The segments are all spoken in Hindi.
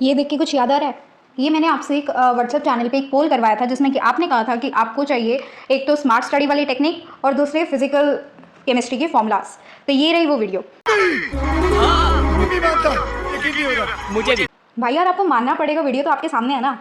ये देख के कुछ याद आ रहा है? ये मैंने आपसे एक व्हाट्सएप चैनल पे एक पोल करवाया था जिसमें कि आपने कहा था कि आपको चाहिए एक तो स्मार्ट स्टडी वाली टेक्निक और दूसरे फिजिकल केमिस्ट्री के फॉर्मूलाज। तो ये रही वो वीडियो। नहीं मानता, यकीन नहीं हो रहा। मुझे भी। भाई यार आपको मानना पड़ेगा, वीडियो तो आपके सामने है ना।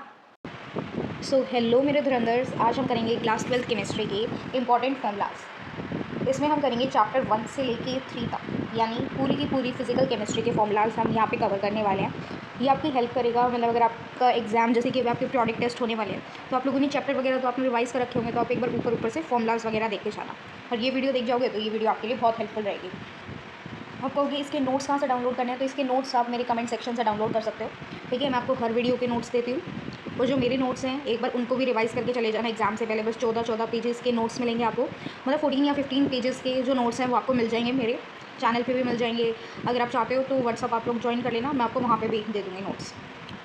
सो हेलो मेरे धुरंधर्स, आज हम करेंगे क्लास 12 केमिस्ट्री के इंपॉर्टेंट फॉर्मूलाज। इसमें हम करेंगे चैप्टर 1 से लेके 3 तक, यानी पूरी की पूरी फिजिकल केमिस्ट्री के फॉर्मूलाज हम यहाँ पे कवर करने वाले हैं। ये आपकी हेल्प करेगा, मतलब अगर आपका एग्जाम जैसे कि आपके प्रोडक्ट टेस्ट होने वाले हैं तो आप लोगों ने चैप्टर वगैरह तो आपने रिवाइज कर रखे होंगे, तो आप एक बार ऊपर से फॉर्मूलाज वगैरह देख के जाना। और ये वीडियो देख जाओगे तो ये वीडियो आपके लिए बहुत हेल्पफुल रहेगी। आप कहोगे इसके नोट्स कहाँ से डाउनलोड करने हैं, तो इसके नोट्स आप मेरे कमेंट सेक्शन से डाउनलोड कर सकते हो। ठीक है, मैं आपको हर वीडियो के नोट्स देती हूँ, और जो मेरे नोट्स हैं एक बार उनको भी रिवाइज़ करके चले जाना एग्जाम से पहले। बस 14 पेजेस के नोट्स मिलेंगे आपको, मतलब 14 या 15 पेजेस के जो नोट्स हैं वो आपको मिल जाएंगे, मेरे चैनल पे भी मिल जाएंगे। अगर आप चाहते हो तो व्हाट्सअप आप लोग ज्वाइन कर लेना, मैं आपको वहाँ पे भी दे दूँगी नोट्स।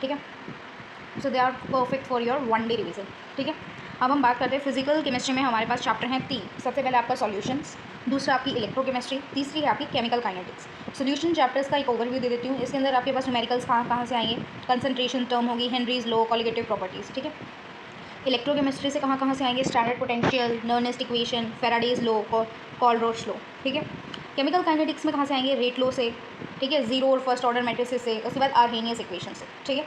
ठीक है, so they are perfect for your 1 day revision. ठीक है, अब हम बात करते हैं फिजिकल केमिस्ट्री में हमारे पास चैप्टर हैं 3। सबसे पहले आपका सॉल्यूशंस, दूसरा आपकी इलेक्ट्रोकेमिस्ट्री, तीसरी है आपकी केमिकल काइनेटिक्स। सॉल्यूशन चैप्टर्स का एक ओवरव्यू दे देती हूँ। इसके अंदर आपके पास न्यूमेरिकल्स कहाँ से आएंगे, कंसंट्रेशन टर्म होगी, हेनरीज लॉ, कॉलिगेटिव प्रॉपर्टीज़। ठीक है, इलेक्ट्रोकेमिस्ट्री से कहाँ से आएंगे, standard potential, Nernst equation, Faraday's law, Kohlrausch law. ठीक है, केमिकल काइनेटिक्स में कहाँ से आएंगे, रेट लॉ से। ठीक है, जीरो और फर्स्ट ऑर्डर मैट्रिसेस से, उसके बाद आर्हेनियस इक्वेशन से। ठीक है,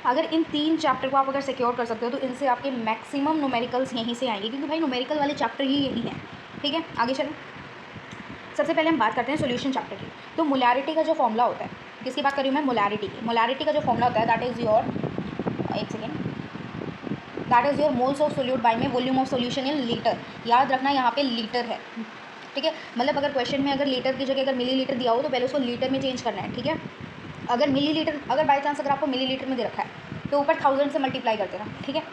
अगर इन 3 चैप्टर को आप अगर सिक्योर कर सकते हो तो इनसे आपके मैक्सिमम न्यूमेरिकल्स यहीं से आएंगे, क्योंकि भाई न्यूमेरिकल वाले चैप्टर ही यही हैं। ठीक है, आगे चलें। सबसे पहले हम बात करते हैं सॉल्यूशन चैप्टर की। तो मोलैरिटी का जो फॉर्मूला होता है, किसकी बात कर रही हूँ मैं, मोलैरिटी की। मोलैरिटी का जो फॉर्मूला होता है दैट इज़ योर, एक second, that is your moles of solute by में volume of solution in litre. याद रखना यहाँ पे लीटर है। ठीक है, मतलब अगर क्वेश्चन में अगर लीटर की जगह अगर मिलीलीटर दिया हो तो पहले उसको लीटर में चेंज करना है। ठीक है, अगर मिलीलीटर, अगर बाई चांस अगर आपको मिलीलीटर में दे रखा है तो ऊपर 1000 से मल्टीप्लाई कर देना। ठीक है,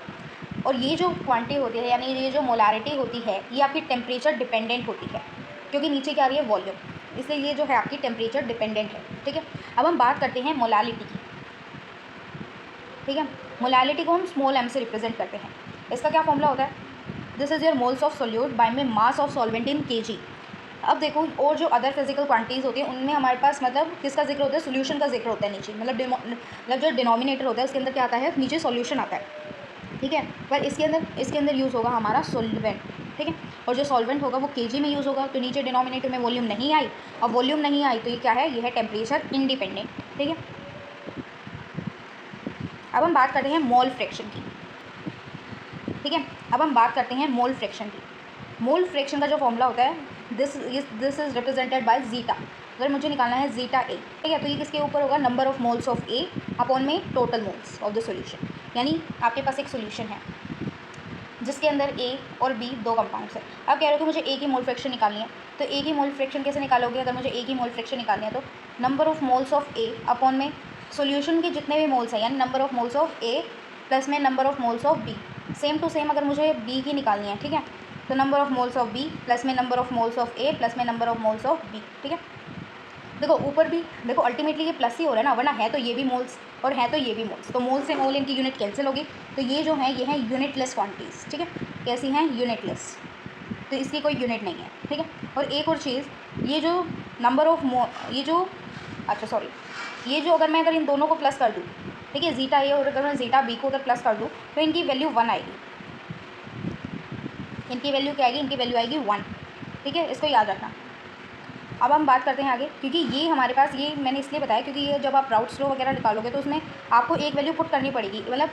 और ये जो क्वांटिटी होती है, यानी ये जो मोलैरिटी होती है, ये आपकी टेम्परेचर डिपेंडेंट होती है, क्योंकि नीचे क्या आ रही है, वॉल्यूम, इसलिए ये जो है आपकी टेम्परेचर डिपेंडेंट है। ठीक है, अब हम बात करते हैं मोलालिटी की। ठीक है, मोलालिटी को हम स्मॉल m से रिप्रेजेंट करते हैं। इसका क्या फॉर्मूला होता है, this is your moles of solute by में mass of solvent in kg। अब देखो, और जो अदर फिजिकल क्वांटिटीज़ होती हैं उनमें हमारे पास मतलब किसका जिक्र होता है, सोल्यूशन का जिक्र होता है नीचे, मतलब जो डिनोमिनेटर होता है उसके अंदर क्या आता है, नीचे सॉल्यूशन आता है। ठीक है, पर इसके अंदर यूज़ होगा हमारा सॉल्वेंट। ठीक है, और जो सॉल्वेंट होगा वो kg में यूज़ होगा, तो नीचे डिनोमिनेटर में वॉल्यूम नहीं आई। अब वॉल्यूम नहीं आई तो ये क्या है, ये है टेम्परेचर इंडिपेंडेंट। ठीक है, अब हम बात करते हैं मोल फ्रैक्शन की। ठीक है, अब हम बात करते हैं मोल फ्रैक्शन की। मोल फ्रैक्शन का जो फॉर्मूला होता है, this is represented by zeta. अगर मुझे निकालना है जीटा ए, ठीक है, तो ये किसके ऊपर होगा, number of moles of A upon में total moles of the solution. यानी आपके पास एक सॉल्यूशन है जिसके अंदर ए और बी 2 कंपाउंड्स है। अब कह रहे हो कि मुझे ए की मोल फ्रैक्शन निकालनी है, तो ए की मोल फ्रैक्शन कैसे निकालोगे, अगर मुझे ए की मोल फ्रैक्शन निकालनी है तो number of moles of A upon में सॉल्यूशन के जितने भी मोल्स हैं, यानी number of moles of A plus में number of moles of B. Same to same अगर मुझे बी की निकालनी है, ठीक है, तो number of moles of B plus में number of moles of A plus में number of moles of B. ठीक है, देखो ऊपर भी देखो अल्टीमेटली ये प्लस ही हो रहा है ना, वरना है तो ये भी मोल्स और है तो ये भी मोल्स, तो मोल से मोल इनकी यूनिट कैंसिल होगी, तो ये जो है ये हैं यूनिटलेस क्वांटिटीज़। ठीक है, कैसी हैं, यूनिटलेस, तो इसकी कोई यूनिट नहीं है। ठीक है, और एक और चीज़, ये जो नंबर ऑफ ये जो ये जो अगर मैं अगर इन दोनों को प्लस कर दूँ, ठीक है, जीटा ए और अगर मैं जीटा बी को अगर प्लस कर दूँ तो इनकी वैल्यू 1 आएगी। इनकी वैल्यू क्या आएगी, इनकी वैल्यू आएगी 1। ठीक है, इसको याद रखना। अब हम बात करते हैं आगे, क्योंकि ये हमारे पास, ये मैंने इसलिए बताया क्योंकि ये जब आप राउट्स लो वगैरह निकालोगे तो उसमें आपको एक वैल्यू पुट करनी पड़ेगी। मतलब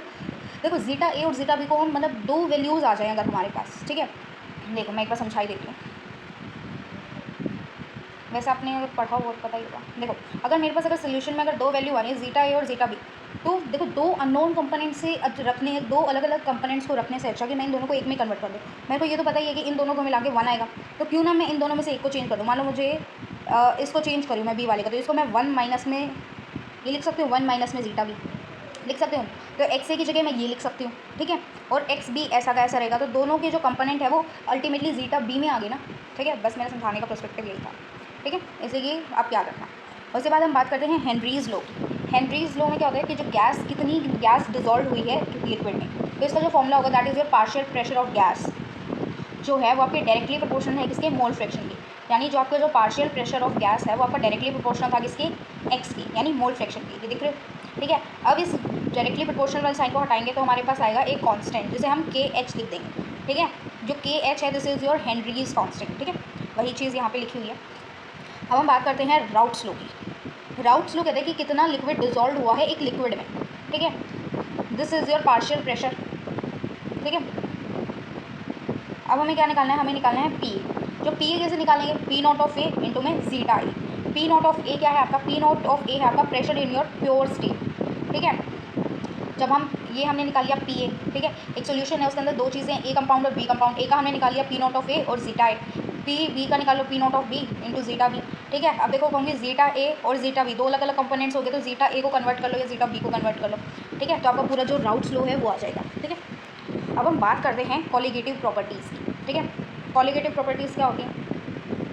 देखो जीटा ए और जीटा बी को हम मतलब 2 वैल्यूज़ आ जाएँ अगर हमारे पास। ठीक है, देखो मैं एक बार समझाई देती हूँ, वैसे आपने अगर पढ़ा हो पता ही होगा। देखो अगर मेरे पास अगर सोल्यूशन में अगर 2 वैल्यू आ रही है, जीटा ए और जीटा बी, तो देखो 2 अननोन कंपोनेंट से रखने, 2 अलग अलग कंपोनेंट्स को रखने से अच्छा कि मैं इन दोनों को एक में कन्वर्ट कर दूँ। मेरे को ये तो पता ही है कि इन दोनों को मिला के 1 आएगा, तो क्यों ना मैं इन दोनों में से एक को चेंज कर दूँ। मान लो मुझे इसको चेंज करूँ मैं बी वाले का, तो इसको मैं 1 माइनस में ये लिख सकती हूँ, 1 माइनस में जीटा बी लिख सकती हूँ, तो एक्स ए की जगह मैं ये लिख सकती हूँ। ठीक है, और एक्स बी ऐसा का ऐसा रहेगा, तो दोनों के जो कंपोनेंट है वो अल्टीमेटली जीटा बी में आ गए ना। ठीक है, बस मेरा समझाने का पर्सपेक्टिव यही था। ठीक है, इसलिए आप याद रखना। उसके बाद हम बात करते हैं हेनरीज लॉ की। हेनरीज लॉ में क्या होता है कि जो गैस डिजॉल्व हुई है लिक्विड में, तो इसका जो फॉर्मूला होगा that is your partial pressure of gas, जो है वो आपके डायरेक्टली प्रोपोर्शनल है किसके, मोल फ्रैक्शन की। यानी जो आपका जो पार्शियल प्रेशर ऑफ गैस है वो आपका डायरेक्टली प्रोपोर्शनल था किसके, एक्स की, यानी मोल फ्रैक्शन की। ये देख रहे हो, ठीक है। अब इस डायरेक्टली प्रोपोर्शनल वाले साइन को हटाएंगे तो हमारे पास आएगा एक कांस्टेंट जिसे हम के एच लिख देंगे। ठीक है, जो के एच है this is your Henrys constant. ठीक है, वही चीज़ यहाँ पे लिखी हुई है। अब हम बात करते हैं राउट स्लो की। राउट स्लो कहते हैं कि कितना लिक्विड डिजॉल्व हुआ है एक लिक्विड में। ठीक है, this is your partial pressure. ठीक है, अब हमें क्या निकालना है, हमें निकालना है पी। जो पी ए कैसे निकालेंगे, P not of A into में zeta A. P not of A क्या है आपका, पी नॉट ऑफ ए है आपका pressure in your pure state. ठीक है, जब हम ये हमने निकाल लिया पी ए। ठीक है, एक सोल्यूशन है उसके अंदर दो चीज़ें, ए कंपाउंड और बी कंपाउंड। ए का हमने निकाल लिया पी नॉट ऑफ ए और जीटा ए। पी बी का निकालो P not of B into zeta B. ठीक है, अब देखो कहूँगी जीटा ए और जीटा बी दो अलग अलग कंपोनेंट्स हो गए, तो जीटा ए को कन्वर्ट कर लो या जीटा बी को कन्वर्ट कर लो। ठीक है, तो आपका पूरा जो राउट स्लो है वो आ जाएगा। ठीक है, अब हम बात करते हैं कॉलिगेटिव प्रॉपर्टीज़ की। ठीक है, कॉलिगेटिव प्रॉपर्टीज़ क्या होती हैं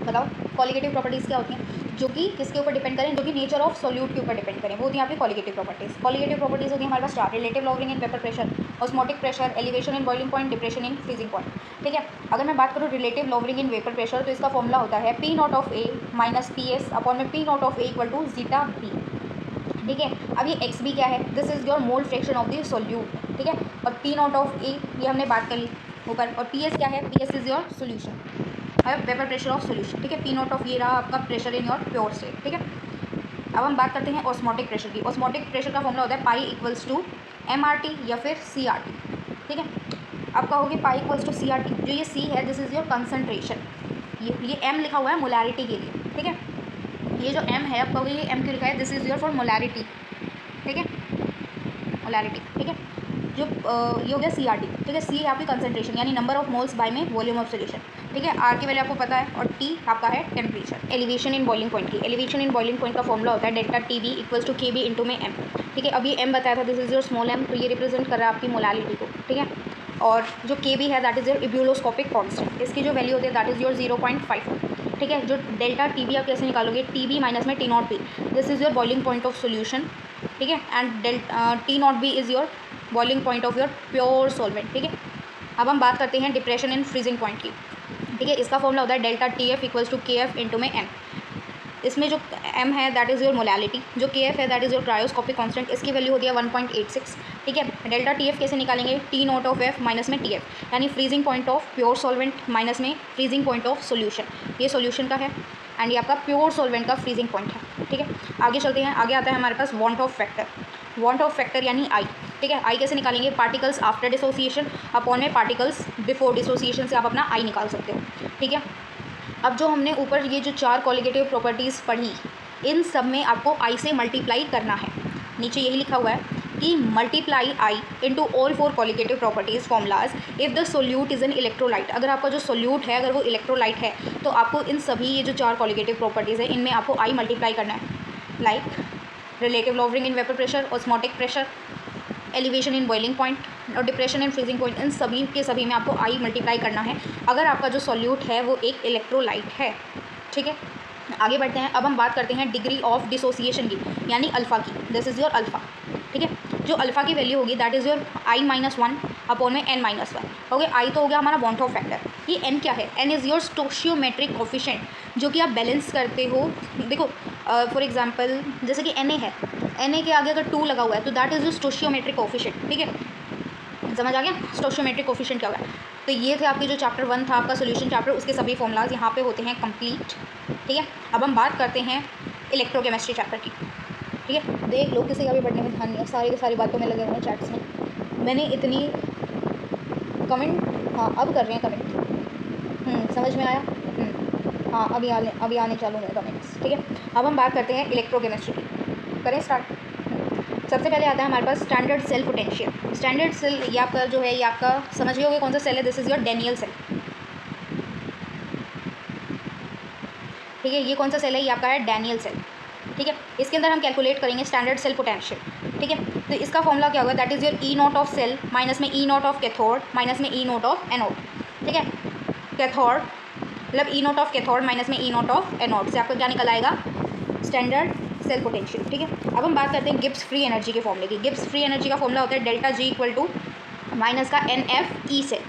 बताओ। कॉलिगेटिव प्रॉपर्टीज़ क्या होती हैं, जो कि किसके ऊपर डिपेंड करें, जो कि नेचर ऑफ सॉल्यूट के ऊपर डिपेंड करें, वो होती है आपकी कॉलिगेटिव प्रॉपर्टीज़। कॉलिगेटिव प्रॉपर्टीज़ होती है हमारे पास चार, relative lowering in vapour pressure, osmotic pressure, elevation in boiling point, depression in freezing point. ठीक है, अगर मैं बात करूँ relative lowering in vapour pressure तो इसका फॉर्मूला होता है P not of A minus P S upon में P not of A equal to zeta B. ठीक है, अब ये एक्स बी क्या है, this is your mole fraction of the solute. ठीक है, और पी नॉट ऑफ ए ये हमने बात कर ली ऊपर, और पी एस क्या है, P S is your solution, vapour pressure of solution. ठीक है, पी नॉट ऑफ ये रहा आपका pressure in your pure state. ठीक है, अब हम बात करते हैं ऑस्मोटिक प्रेशर की। ऑस्मोटिक प्रेशर का फॉर्मूला होता है pi equals to M R T या फिर सी आर टी। ठीक है, अब कहोगे pi equals to C R T, जो ये सी है दिस इज़ योर कंसनट्रेशन, ये एम लिखा हुआ है मोलैरिटी के लिए। ठीक है, ये जो एम है अब कहोगे ये एम क्यों लिखा है, this is your for molarity. ठीक है, मोलैरिटी। ठीक है, जो ये हो गया सी आर टी। ठीक है, सी है आपकी कंसनट्रेशन यानी नंबर ऑफ मोल्स बाय में वॉल्यूम ऑफ सोल्यूशन। ठीक है, आर की वैल्यू आपको पता है, और टी आपका है temperature. Elevation in boiling point की, एलिवेशन इन बॉइलिंग पॉइंट का फॉर्मूला होता है delta T B equals to K B into में एम। ठीक है, अब ये एम बताया था this is your small M, तो ये रिप्रेजेंट कर रहा है आपकी मोलैरिटी को। ठीक है, और जो के बी है दैट इज़ योर इब्यूलोस्कोपिक कॉन्स्टेंट, इसकी जो वैल्यू होती है दैट इज़ योर 0.5। ठीक है, जो डेल्टा टी बी आप कैसे निकालोगे, टी बी माइनस में T not be, this is your boiling point of solution. ठीक है, and T not be is your boiling point of your pure solvent. ठीक है, अब हम बात करते हैं डिप्रेशन इन फ्रीजिंग पॉइंट की। ठीक है, इसका फॉर्मूला होता है delta T F equals to K F into में एम। इसमें जो एम है दैट इज़ योर मोलैलिटी, जो के एफ है that is your cryoscopic constant, इसकी वैल्यू होती है 1.86। ठीक है, डेल्टा टी एफ कैसे निकालेंगे, T not of F minus में टी एफ, यानी freezing point of pure solvent minus में फ्रीजिंग पॉइंट ऑफ सोल्यूशन। ये सोल्यूशन का है एंड ये आपका प्योर सॉल्वेंट का फ्रीजिंग पॉइंट है। ठीक है, आगे चलते हैं, आगे आता है हमारे पास van't Hoff factor. Van't Hoff factor यानी आई। ठीक है, आई कैसे निकालेंगे, पार्टिकल्स आफ्टर डिसोसिएशन अपॉन में पार्टिकल्स बिफोर डिसोसिएशन से आप अपना आई निकाल सकते हो। ठीक है, अब जो हमने ऊपर ये जो चार कॉलिगेटिव प्रॉपर्टीज़ पढ़ी, इन सब में आपको आई से मल्टीप्लाई करना है। नीचे यही लिखा हुआ है कि multiply I into all four colligative properties formulas if the solute is an electrolyte. अगर आपका जो सोल्यूट है अगर वो इलेक्ट्रोलाइट है तो आपको इन सभी ये जो चार कॉलिगेटिव प्रॉपर्टीज़ है इनमें आपको आई मल्टीप्लाई करना है। Like relative lowering in vapour pressure, osmotic pressure, elevation in boiling point और डिप्रेशन इन फ्रीजिंग पॉइंट, इन सभी के सभी में आपको आई मल्टीप्लाई करना है अगर आपका जो सॉल्यूट है वो एक इलेक्ट्रोलाइट है। ठीक है, आगे बढ़ते हैं। अब हम बात करते हैं डिग्री ऑफ डिसोसिएशन की, यानी अल्फ़ा की। This is your alpha. ठीक है, जो अल्फ़ा की वैल्यू होगी दैट इज़ योर आई-1 अपॉन में n-1। ओके, आई तो हो गया हमारा वांट ऑफ फैक्टर। ये n क्या है, n is your stoichiometric coefficient, जो कि आप बैलेंस करते हो। देखो फॉर एग्जांपल जैसे कि Na है, Na के आगे अगर 2 लगा हुआ है तो that is your stoichiometric coefficient. ठीक है, समझ आ गया स्टोशियोमेट्रिक कोफिशिएंट क्या हुआ है। तो ये थे आपके जो चैप्टर 1 था आपका सोल्यूशन चैप्टर, उसके सभी फॉर्मूलाज यहाँ पे होते हैं कंप्लीट। ठीक है, अब हम बात करते हैं इलेक्ट्रोकेमिस्ट्री चैप्टर की। ठीक है, देख लो किसी का भी पढ़ने में ध्यान नहीं है, सारी की सारी बातों में लगे हुए हैं चैट्स में। मैंने इतनी कमेंट, हाँ अब कर रहे हैं कमेंट, समझ में आया। हाँ अभी आने चालू हैं कमेंट्स। ठीक है, अब हम बात करते हैं इलेक्ट्रोकेमिस्ट्री की। करें स्टार्ट। सबसे पहले आता है हमारे पास standard cell potential. Standard cell ये आपका जो है, ये आपका समझ गए होगे कौन सा सेल है, this is your Daniell cell. ठीक है, ये कौन सा सेल है, ये आपका है डैनियल सेल। ठीक है, इसके अंदर हम कैलकुलेट करेंगे स्टैंडर्ड सेल पोटेंशियल। ठीक है, तो इसका फॉर्मूला क्या होगा, that is your E not of cell minus में E not of cathode minus में ई नॉट ऑफ एनोड। ठीक है, कैथोड मतलब E not of cathode minus में ई नॉट ऑफ एनोड से आपका क्या निकल आएगा, स्टैंडर्ड सेल पोटेंशियल। ठीक है, अब हम बात करते हैं गिब्स फ्री एनर्जी के फॉर्मूले की। गिब्स फ्री एनर्जी का फॉर्मूला होता है delta G equal to minus का एन एफ ई से।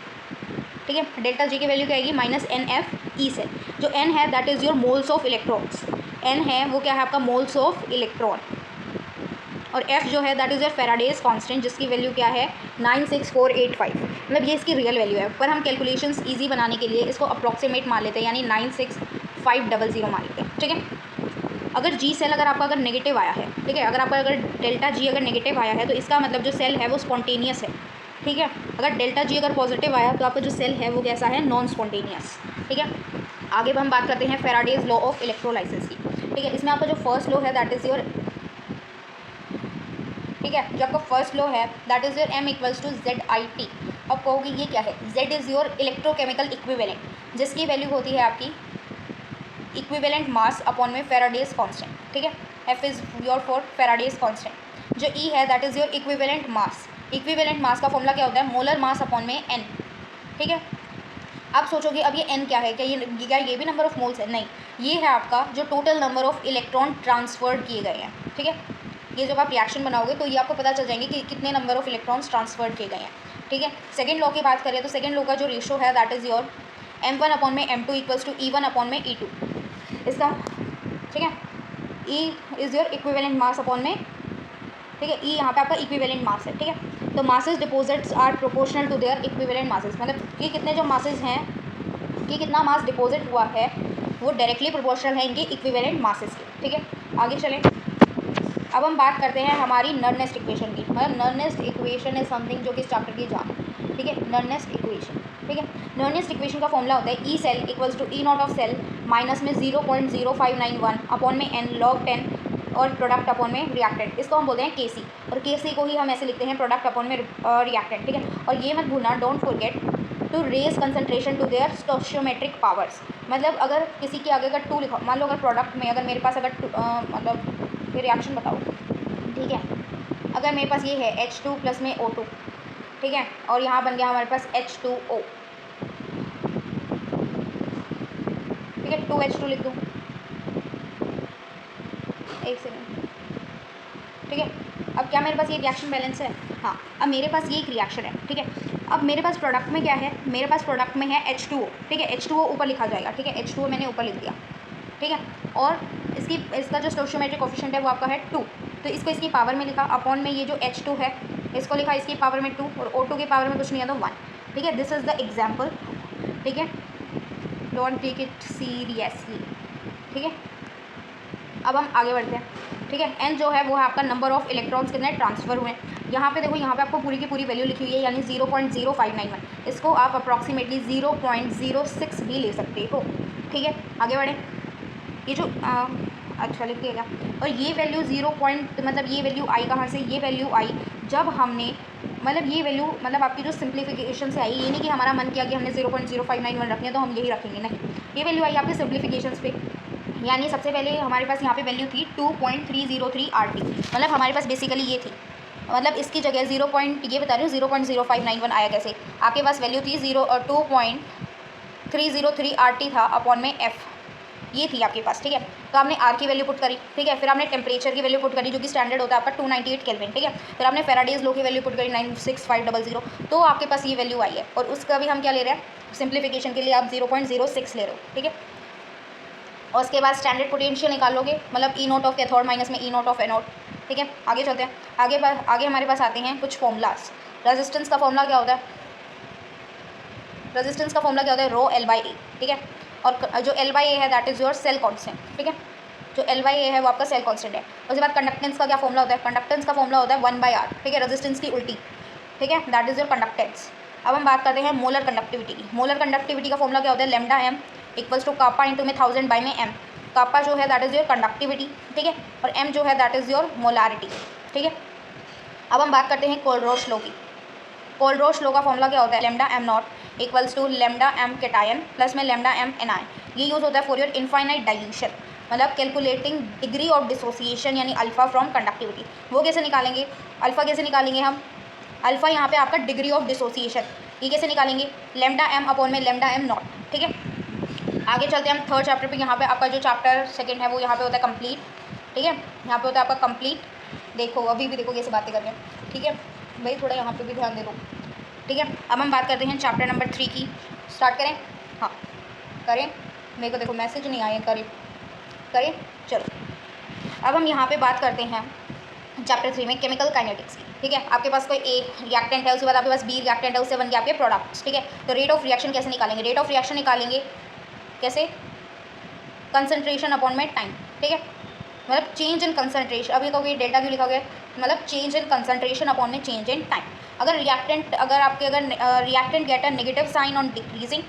ठीक है, डेल्टा जी की वैल्यू क्या आएगी, माइनस एन एफ ई से। जो एन है that is your moles of electrons, N है वो क्या है आपका मोल्स ऑफ इलेक्ट्रॉन। और एफ जो है that is your Faraday's constant, जिसकी वैल्यू क्या है 96485, मतलब ये इसकी रियल वैल्यू है। पर हम कैलकुलेशंस ईजी बनाने के लिए इसको अप्रॉक्सीमेट मान लेते हैं, यानी 96500 मान लेते हैं, ठीक है। अगर जी सेल अगर आपका अगर नेगेटिव आया है, ठीक है, अगर आपका अगर डेल्टा जी अगर नेगेटिव आया है तो इसका मतलब जो सेल है वो स्पॉन्टेनियस है, ठीक है। अगर डेल्टा जी अगर पॉजिटिव आया तो आपका जो सेल है वो कैसा है, नॉन स्पॉन्टेनियस, ठीक है। आगे हम बात करते हैं फेराडेज लॉ ऑफ इलेक्ट्रोलाइसिस की, ठीक है। इसमें आपका जो फर्स्ट लॉ है दैट इज़ योर, ठीक है, जो आपका फर्स्ट लॉ है that is your M equals to Z I T. अब कहोगे ये क्या है, Z is your electrochemical equivalent, जिसकी वैल्यू होती है आपकी इक्विवेलेंट मास अपॉन में फेराडेज कांस्टेंट, ठीक है। F is your for Faraday's constant. जो ई है that is your equivalent mass. Equivalent mass का फॉर्मूला क्या होता है, मोलर मास अपॉन में एन, ठीक है। आप सोचोगे अब ये एन क्या है, क्या ये भी नंबर ऑफ मोल्स है, नहीं, ये है आपका जो total number of electron transferred किए गए हैं, ठीक है। ये जब आप रिएक्शन बनाओगे तो ये आपको पता चल जाएंगे कि कितने नंबर ऑफ इलेक्ट्रॉन्स ट्रांसफर्ड किए गए हैं, ठीक है। सेकंड लॉ की बात करें तो सेकंड लॉ का जो रेशो है that is your m1 upon में m2 equals to E1 upon में E2, इसका, ठीक है। E is your equivalent mass upon में, ठीक है, E यहाँ पे आपका इक्विवेलेंट मास है, ठीक है। तो masses deposits are proportional to their equivalent masses, मतलब कि कितने जो मासेस हैं कि कितना मास डिपॉजिट हुआ है वो डायरेक्टली प्रोपोर्शनल है इनके इक्विवेलेंट मासेस के, ठीक है। आगे चलें, अब हम बात करते हैं हमारी नर्नेस्ट इक्वेशन की, मतलब नर्नेस्ट इक्वेशन इज समथिंग जो कि इस चैप्टर की जान है, ठीक है। नर्नेस्ट इक्वेशन, ठीक है। नर्नेस्ट इक्वेशन का फॉर्मूला होता है E cell equals to E not of cell minus में 0.0591 अपॉन में एन लॉग 10 और प्रोडक्ट अपॉन में रिएक्टेंट, इसको हम बोलते हैं केसी, और केसी को ही हम ऐसे लिखते हैं प्रोडक्ट अपॉन में रिएक्टेंट, ठीक है। और ये मत भूलना, don't forget to raise concentration to their stoichiometric powers, मतलब अगर किसी के आगे अगर 2 लिखा, मान लो अगर प्रोडक्ट में अगर मेरे पास अगर मतलब ये रिएक्शन बताओ, ठीक है, अगर मेरे पास ये है H2 प्लस में O2, ठीक है, और यहाँ बन गया हमारे पास H2O, ठीक है, 2H2 लिख दूँ, एक सेकेंड, ठीक है। अब क्या मेरे पास ये रिएक्शन बैलेंस है, हाँ, अब मेरे पास ये एक रिएक्शन है, ठीक है। अब मेरे पास प्रोडक्ट में क्या है, मेरे पास प्रोडक्ट में है H2O, ठीक है, H2O ऊपर लिखा जाएगा, ठीक है, H2O मैंने ऊपर लिख दिया, ठीक है। और इसका जो स्टोशियोमेट्रिक कोफिशिएंट है वो आपका है 2, तो इसको इसकी पावर में लिखा, अपॉन में ये जो H2 है इसको लिखा इसकी पावर में 2 और O2 की पावर में कुछ नहीं है तो 1, ठीक है। दिस इज़ द एग्जाम्पल, ठीक है, डोंट टेक इट सीरियसली, ठीक है। अब हम आगे बढ़ते हैं, ठीक है। एन जो है वो है आपका नंबर ऑफ इलेक्ट्रॉन्स कितने ट्रांसफ़र हुए हैं। यहाँ पे देखो, यहाँ पे आपको पूरी की पूरी वैल्यू लिखी हुई है, यानी 0.0591, इसको आप अप्रॉक्सीमेटली 0.06 भी ले सकते हो, ठीक है। आगे बढ़ें, ये जो अच्छा लिखिएगा, और ये वैल्यू मतलब ये वैल्यू आई कहाँ से, ये वैल्यू आई जब हमने मतलब ये वैल्यू मतलब आपकी जो सिंप्लीफिकेशन से आई, ये नहीं कि हमारा मन किया कि हमने 0.0591 रखनी है तो हम यही रखेंगे, नहीं, ये वैल्यू आई आपके सिंप्लीफिकेशन पे, यानी सबसे पहले हमारे पास यहाँ पे वैल्यू थी 2.303 RT, मतलब हमारे पास बेसिकली ये थी, मतलब इसकी जगह ये बता रही हूँ 0.0591 आया कैसे, आपके पास वैल्यू थी 2.303 RT था अपॉन में F, ये थी आपके पास, ठीक है। तो आपने आर की वैल्यू पुट करी, ठीक है, फिर आपने टेम्परेचर की वैल्यू पुट करी जो कि स्टैंडर्ड होता है आपका 298 केल्विन, ठीक है। फिर आपने फेराडेज लॉ की वैल्यू पुट करी 96500, तो आपके पास ये वैल्यू आई है, और उसका भी हम क्या ले रहे हैं, सिंप्लीफिकेशन के लिए आप 0.06 ले रहे हो, ठीक है। और उसके बाद स्टैंडर्ड पोटेंशियल निकालोगे, मतलब E not of cathode minus में ई नॉट ऑफ एनोड, ठीक है। आगे चलते हैं, आगे हमारे पास आते हैं कुछ फॉर्मूलाज। रेजिस्टेंस का फॉर्मूला क्या होता है, रेजिस्टेंस का फॉर्मूला क्या होता है, रो L/A, ठीक है। और जो L/A है that is your cell constant, ठीक है, जो L/A है वो आपका सेल कॉन्स्टेंट है। उसके बाद कंडक्टेंस का क्या फॉर्मूला होता है, कंडक्टेंस का फॉर्मूला होता है 1/R, ठीक है, रेजिस्टेंस की उल्टी, ठीक है, दैट इज़ योर कंडक्टेंस। अब हम बात करते हैं मोलर कंडक्टिविटी की। मोलर कंडक्टिविटी का फॉर्मूला क्या होता है, lambda M equals to kappa into में 1000 बाई में M। कापा जो है दैट इज़ योर कंडक्टिविटी, ठीक है, और M जो है दैट इज़ योर मोलारिटी, ठीक है। अब हम बात करते हैं कोलरोश लॉ की। कोलरोश लॉ का फॉर्मूला क्या होता है, lambda M not equals to lambda M cation plus में लैम्डा M एनायन। ये यूज़ होता है फॉर योर इनफाइनाइट डाइल्यूशन, मतलब कैलकुलेटिंग डिग्री ऑफ डिसोसिएशन यानी अल्फा फ्रॉम कंडक्टिविटी। वो कैसे निकालेंगे, अल्फा कैसे निकालेंगे हम, अल्फा यहाँ पे आपका डिग्री ऑफ डिसोसिएशन, ये कैसे निकालेंगे, लैम्डा M अपॉन में लैम्डा M नॉट, ठीक है। आगे चलते हैं हम थर्ड चैप्टर पे। यहाँ पे आपका जो चैप्टर सेकंड है वो यहाँ पे होता है कंप्लीट, ठीक है, यहाँ पे होता है आपका कंप्लीट। देखो अभी भी देखो कैसे बातें कर रहे हैं, ठीक है भाई, थोड़ा यहाँ पे भी ध्यान दे दो, ठीक है। अब हम बात करते हैं चैप्टर नंबर 3 की। स्टार्ट करें, हाँ करें, मेरे को देखो मैसेज नहीं आए, करें, चलो। अब हम यहाँ पे बात करते हैं चैप्टर 3 में केमिकल काइनेटिक्स की, ठीक है। आपके पास कोई ए रिएक्टेंट है, उसके बाद आपके पास बी रिएक्टेंट है, उससे बन गया आपके प्रोडक्ट्स, ठीक है। तो रेट ऑफ रिएक्शन कैसे निकालेंगे? रेट ऑफ रिएक्शन निकालेंगे कैसे? कंसनट्रेशन अपॉन में टाइम, ठीक है। मतलब चेंज इन कंसनट्रेशन, अभी कहोगे डेल्टा क्यों लिखा गया? मतलब चेंज इन कंसनट्रेशन अपॉन में चेंज इन टाइम। अगर reactant get a negative sign on decreasing,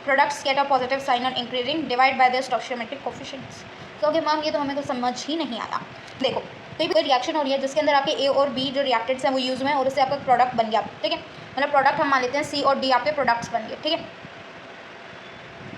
products get a positive sign on increasing, divide by the stoichiometric coefficients. कहोगे मैम ये तो हमें कुछ समझ ही नहीं आया। देखो, कोई रिएक्शन हो रही है जिसके अंदर आपके ए और बी जो रिएक्टेंट्स हैं वो यूज़ में है और उससे आपका प्रोडक्ट बन गया, ठीक है। मतलब प्रोडक्ट हम मान लेते हैं सी और डी आपके प्रोडक्ट्स बन गए, ठीक है।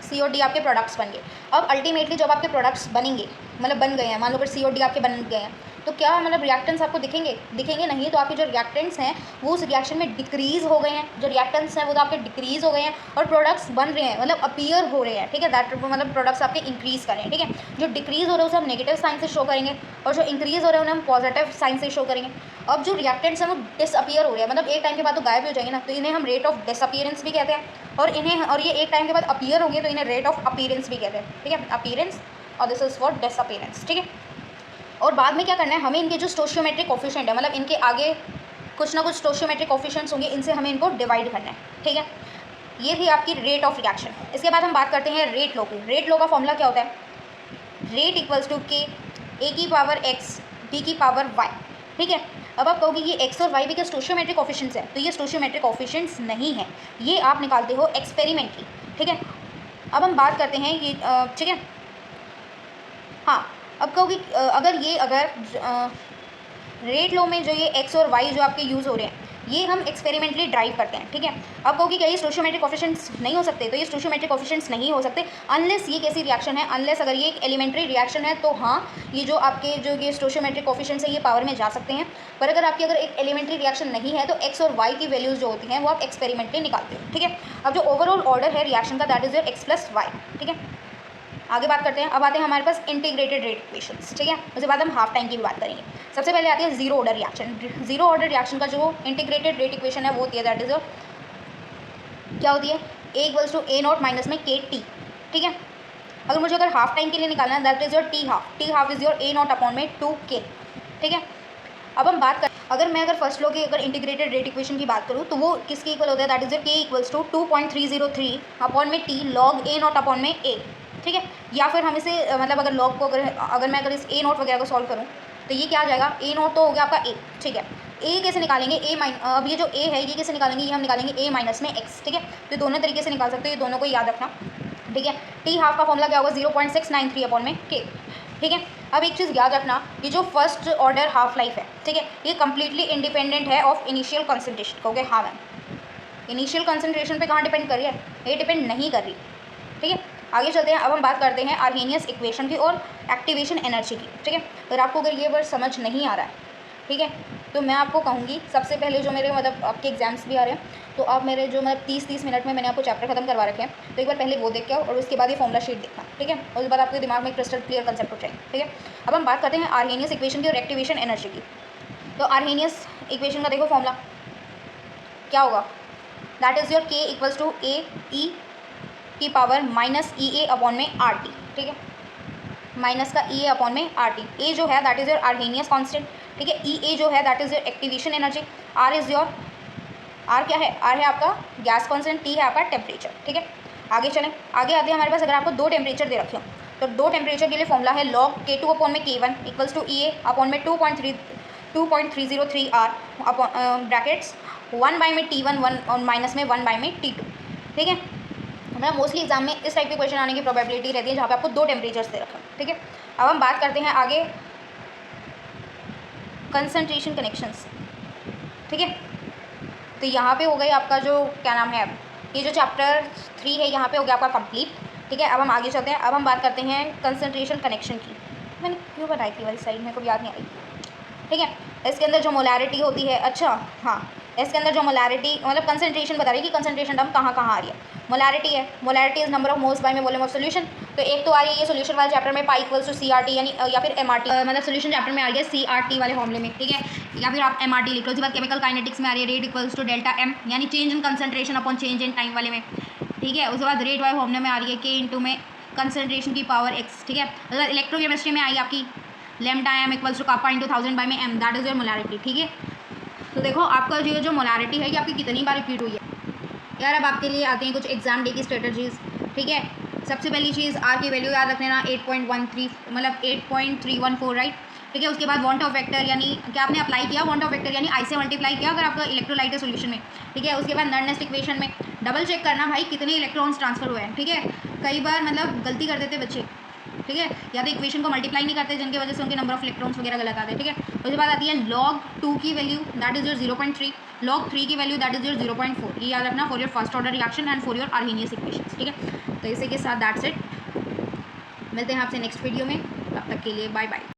सी और डी आपके प्रोडक्ट्स बन गए। अब अल्टीमेटली जब आपके प्रोडक्ट्स बनेंगे, मतलब बन गए हैं, मान लो फिर सी और डी आपके बन गए हैं, तो क्या मतलब रिएक्टेंट्स आपको दिखेंगे नहीं। तो आपके जो रिएक्टेंट्स हैं वो उस रिएक्शन में डिक्रीज़ हो गए हैं, जो रिएक्टेंट्स हैं वो तो आपके डिक्रीज़ हो गए हैं और प्रोडक्ट्स बन रहे हैं, मतलब अपीयर हो रहे हैं, ठीक है। दैट मतलब प्रोडक्ट्स आपके इंक्रीज़ कर रहे हैं, ठीक है। जो डिक्रीज़ हो रहे हैं उसे हम नेगेटिव साइन से शो करेंगे और जो इंक्रीज़ हो रहे हैं उन्हें हम पॉजिटिव साइन से शो करेंगे। अब जो रिएक्टेंट्स हैं वो डिसअपीयर हो रहे हैं, मतलब एक टाइम के बाद तो गायब हो जाएंगे ना, तो इन्हें हम रेट ऑफ डिसअपीयरेंस भी कहते हैं। और ये एक टाइम के बाद अपीयर होंगे तो इन्हें रेट ऑफ अपीयरेंस भी कहते हैं, ठीक है। अपीयरेंस और दिस इज़ फॉर डिसअपीयरेंस, ठीक है। और बाद में क्या करना है, हमें इनके जो स्टोइकियोमेट्रिक कोफिशिएंट है, मतलब इनके आगे कुछ ना कुछ स्टोइकियोमेट्रिक कोफिशिएंट्स होंगे, इनसे हमें इनको डिवाइड करना है, ठीक है। ये थी आपकी रेट ऑफ रिएक्शन। इसके बाद हम बात करते हैं रेट लॉ की। रेट लॉ का फॉर्मूला क्या होता है? रेट इक्वल्स टू के ए की पावर एक्स डी की पावर वाई, ठीक है। अब आप कहोगे ये एक्स और वाई भी क्या स्टोइकियोमेट्रिक कोफिशिएंट्स है? तो ये स्टोइकियोमेट्रिक कोफिशिएंट्स नहीं है, ये आप निकालते हो एक्सपेरिमेंटली, ठीक है। अब हम बात करते हैं ये, ठीक है। हाँ, अब कहोगे अगर रेट लॉ में जो ये एक्स और वाई जो आपके यूज़ हो रहे हैं ये हम एक्सपेरिमेंटली ड्राइव करते हैं, ठीक है। अब कहोगे क्या ये स्टोइकियोमेट्रिक कोफिशिएंट्स नहीं हो सकते? तो ये स्टोइकियोमेट्रिक कोफिशिएंट्स नहीं हो सकते अनलेस ये कैसी रिएक्शन है, अनलेस अगर ये एक एलिमेंट्री रिएक्शन है तो हाँ, ये जो आपके जो ये स्टोइकियोमेट्रिक कोफिशिएंट्स है ये पावर में जा सकते हैं। पर अगर आपकी एक एलिमेंट्री रिएक्शन नहीं है तो एक्स और वाई की वैल्यूज़ जो होती हैं वो आप एक्सपेरिमेंटली निकालते हो, ठीक है। अब जो ओवरऑल ऑर्डर है रिएक्शन का that is your X plus Y, ठीक है। आगे बात करते हैं। अब आते हैं हमारे पास इंटीग्रेटेड रेट इक्वेशंस, ठीक है। उसके बाद हम हाफ टाइम की भी बात करेंगे। सबसे पहले आती है zero order reaction. Zero order reaction का जो इंटीग्रेटेड रेट इक्वेशन है वो होती है दैट इज क्या होती है? E equals to E naught minus में के टी, ठीक है। अगर मुझे हाफ टाइम के लिए निकालना है that is your T half is your A not upon में 2k, ठीक है। अब हम बात कर, अगर फर्स्ट लॉ की अगर इंटीग्रेटेड रेट इक्वेशन की बात करूँ तो वो किसके इक्वल होता है? That is your K equals to 2.303 upon में T log A not upon में ए, ठीक है। या फिर हम इसे मतलब अगर लॉग को अगर इस ए नोट वगैरह को सॉल्व करूँ तो ये क्या आ जाएगा? ए नोट तो हो गया आपका ए, ठीक है। ए कैसे निकालेंगे? अब ये जो ए है ये कैसे निकालेंगे? ये हम निकालेंगे ए माइनस में एक्स, ठीक है। तो दोनों तरीके से निकाल सकते हो, ये दोनों को याद रखना, ठीक है। टी हाफ का फॉर्मूला क्या होगा? 0.693 अपॉन में के, ठीक है। अब एक चीज़ याद रखना, ये जो फर्स्ट ऑर्डर हाफ लाइफ है, ठीक है, ये कम्प्लीटली इंडिपेंडेंट है ऑफ इनिशियल कंसनट्रेशन। कहोगे हाँ मैम इनिशियल कंसनट्रेशन पे कहाँ डिपेंड कर रही है? ये डिपेंड नहीं कर रही, ठीक है। आगे चलते हैं। अब हम बात करते हैं आर्हेनियस इक्वेशन की और एक्टिवेशन एनर्जी की, ठीक है। अगर ये वर्ड समझ नहीं आ रहा है, ठीक है, तो मैं आपको कहूँगी सबसे पहले जो मेरे मतलब आपके एग्जाम्स भी आ रहे हैं तो आप मेरे जो मतलब 30 मिनट में मैंने आपको चैप्टर खत्म करवा रखे हैं तो एक बार पहले वो देख के आओ और उसके बाद ये फॉर्मूला शीट देखना, ठीक है। और उसके बाद आपके दिमाग में क्रिस्टल क्लियर कंसेप्ट हो जाएंगे, ठीक है। अब हम बात करते हैं आर्हेनियस इक्वेशन की और एक्टिवेशन एनर्जी की। तो आर्हेनियस इक्वेशन का देखो फॉर्मूला क्या होगा? That is your K equals to A E की power minus E A upon में आर टी, ठीक है। माइनस का ई ए अपॉन में आर टी। ए जो है that is your Arrhenius constant, ठीक है। ई ए जो है that is your activation energy. R is your, R क्या है? आर है आपका गैस कांस्टेंट, टी है आपका टेम्परेचर, ठीक है। आगे चलें, आगे आते हैं हमारे पास अगर आपको दो टेम्परेचर दे रखे हो तो दो टेम्परेचर के लिए फॉर्मूला है लॉग K2 अपॉन में K1 equals to E A upon में 2.303 आर अपॉन ब्रैकेट्स 1 बाई में T1 1 और माइनस में 1 बाई में T2, ठीक है। मतलब मोस्टली एग्जाम में इस टाइप के क्वेश्चन आने की प्रोबेबिलिटी रहती है जहाँ पे आपको दो टेम्परेचर्स दे रखें, ठीक है। अब हम बात करते हैं आगे कंसंट्रेशन कनेक्शंस, ठीक है। तो यहाँ पे हो गई आपका जो क्या नाम है, ये जो चैप्टर 3 है यहाँ पे हो गया आपका कंप्लीट, ठीक है। अब हम आगे चलते हैं। अब हम बात करते हैं कंसंट्रेशन कनेक्शन की। मैंने क्यों बनाई थी वाली साइड, मेरे को याद नहीं आई, ठीक है। इसके अंदर जो मोलैरिटी होती है, अच्छा हाँ, इसके अंदर जो मोलैरिटी मतलब कंसंट्रेशन बता रही है कि कंसंट्रेशन टर्म कहाँ कहाँ आ रही है। मोलैरिटी है, molarity is number of moles bye में वॉल्यूम ऑफ सोल्यूशन। तो एक तो आ रही है ये सोल्यूशन वाले चैप्टर में पाई इक्वल्स टू CRT यानी या फिर MRT, मतलब सोल्यूशन चैप्टर में आ रही है CRT वाले फॉर्मूले में, ठीक है। या फिर आप MRT लिख लो। उसके बाद केमिकल काइनेटिक्स में आ रही है rate equals to delta M यानी change in concentration upon change in time वाले में, ठीक है। उसके बाद रेट वाले फॉर्मूले में आ रही है K इंटू में कंसंट्रेशन की पावर x, ठीक है। उसके बाद इलेक्ट्रोकेमिस्ट्री में आई आपकी lambda M equals to kappa into 1000 by में M, that is your molarity. ठीक है, तो देखो आपका जो मोलैरिटी है ये आपकी कितनी बार रिपीट हुई है यार। अब आपके लिए आते हैं कुछ एग्जाम डे की स्ट्रेटजीज। ठीक है, सबसे पहली चीज़ आर की वैल्यू याद रख लेना 8.13 मतलब 8.314 राइट। ठीक है, उसके बाद वांट ऑफ वेक्टर यानी क्या आपने अप्लाई किया, वांट ऑफ वेक्टर यानी आई से मल्टीप्लाई किया अगर आपका इलेक्ट्रोलाइट है सोल्यूशन में। ठीक है, उसके बाद नर्नेस्ट इक्वेशन में डबल चेक करना भाई कितने इलेक्ट्रॉन्स ट्रांसफर हुए हैं। ठीक है, कई बार मतलब गलती कर देते बच्चे। ठीक है, या तो इक्वेशन को मल्टीप्लाई नहीं करते जिनकी वजह से उनके नंबर ऑफ इलेक्ट्रॉन्स वगैरह गलत आते हैं। ठीक है, उसके बाद आती है log 2 की value that is your 0.3, log 3 की वैल्यू दैट इज योर 0.4। ये याद रखना for your first order reaction and for your Arrhenius equations. ठीक है, तो इसी के साथ दैट्स इट, मिलते हैं आपसे नेक्स्ट वीडियो में, तब तक के लिए बाय बाय।